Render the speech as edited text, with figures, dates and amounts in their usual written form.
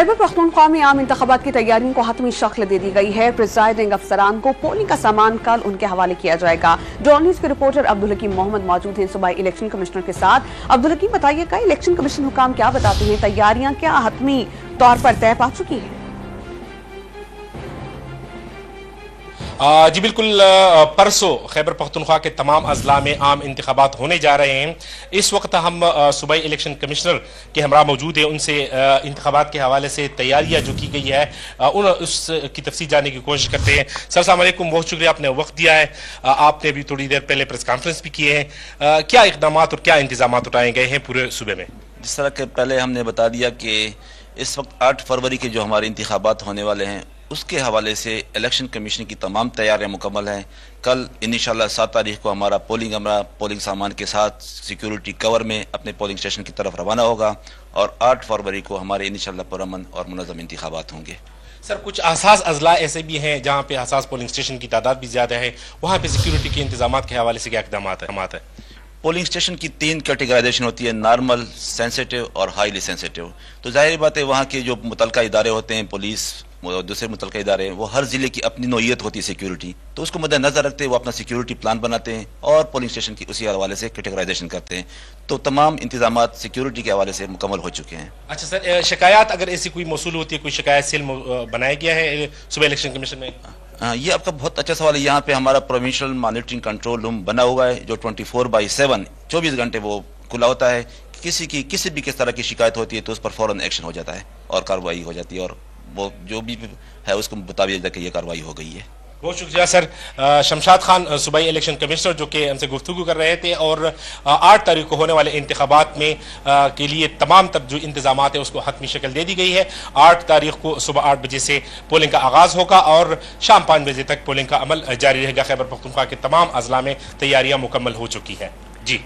खैबर पख्तूनख्वा में आम इंतखाबात की तैयारियों को हतमी शक्ल दे दी गई है। प्रिजाइडिंग अफसरान को पोलिंग का सामान कल उनके हवाले किया जाएगा। डॉन न्यूज़ के रिपोर्टर अब्दुल हकीम मोहम्मद मौजूद हैं सूबाई इलेक्शन कमिश्नर के साथ। अब्दुल हकीम, बताइएगा इलेक्शन कमीशन हुकाम क्या बताते हैं, तैयारियां क्या हतमी तौर पर तय पा चुकी हैं? जी बिल्कुल, परसों खैबर पख्तूनख्वा के तमाम अजला में आम इंतखाबात होने जा रहे हैं। इस वक्त हम सूबाई इलेक्शन कमिश्नर के हमरा मौजूद हैं, उनसे इंतखाबात के हवाले से तैयारियां जो की गई है उसकी तफसील जानने की कोशिश करते हैं। सर अस्सलाम वालेकुम, बहुत शुक्रिया आपने वक्त दिया है। आपने भी थोड़ी देर पहले प्रेस कॉन्फ्रेंस भी किए हैं। क्या इकदाम और क्या इंतजाम उठाए गए हैं पूरे सूबे में? जिस तरह के पहले हमने बता दिया कि इस वक्त 8 फरवरी के जो हमारे इंतखाबात होने वाले हैं उसके हवाले से इलेक्शन कमीशन की तमाम तैयारियां मुकम्मल हैं। कल इंशाअल्लाह 7 तारीख को हमारा पोलिंग सामान के साथ सिक्योरिटी कवर में अपने पोलिंग स्टेशन की तरफ रवाना होगा और 8 फरवरी को हमारे इंशाअल्लाह पुरअमन और मुनज़्ज़म इंतखाबात होंगे। सर, कुछ हसास अजला ऐसे भी हैं जहाँ पे हसास पोलिंग स्टेशन की तादाद भी ज़्यादा है, वहाँ पे सिक्योरिटी के इंतजाम के हवाले से क्या इक़दाम है? पोलिंग स्टेशन की 3 कैटेगराइजेशन होती है, नॉर्मल, सेंसिटिव और हाईली सेंसिटिव। तो जाहिर बात है वहाँ के जो मुतलका इदारे होते हैं, पुलिस दूसरे मुतलका इदारे, वो हर जिले की अपनी नौइयत होती है सिक्योरिटी, तो उसको मद्देनजर रखते वो अपना सिक्योरिटी प्लान बनाते हैं और पोलिंग स्टेशन की उसी हवाले से कैटेगराइजेशन करते हैं। तो तमाम इंतजाम सिक्योरिटी के हवाले से मुकम्मल हो चुके हैं। अच्छा सर, शिकायत अगर ऐसी कोई मौसूल होती है, कोई शिकायत सेल बनाया गया है सूबा इलेक्शन कमीशन में? ये आपका बहुत अच्छा सवाल है। यहाँ पे हमारा प्रोविंशियल मॉनिटरिंग कंट्रोल रूम बना हुआ है जो 24/7 24 घंटे वो खुला होता है। किसी भी किस तरह की शिकायत होती है तो उस पर फौरन एक्शन हो जाता है और कार्रवाई हो जाती है और वो जो भी है उसको मुताबिक कि ये कार्रवाई हो गई है। बहुत शुक्रिया सर। शमशाद खान सूबाई इलेक्शन कमिश्नर जो कि हमसे गुफ्तगू कर रहे थे और 8 तारीख को होने वाले इंतखाबात में के लिए तमाम तब जो इंतजाम है उसको हतमी शक्ल दे दी गई है। 8 तारीख को सुबह 8 बजे से पोलिंग का आगाज़ होगा और शाम 5 बजे तक पोलिंग का अमल जारी रहेगा। खैबर पख्तूनख्वा के तमाम अजला में तैयारियां मुकम्मल हो चुकी है। जी।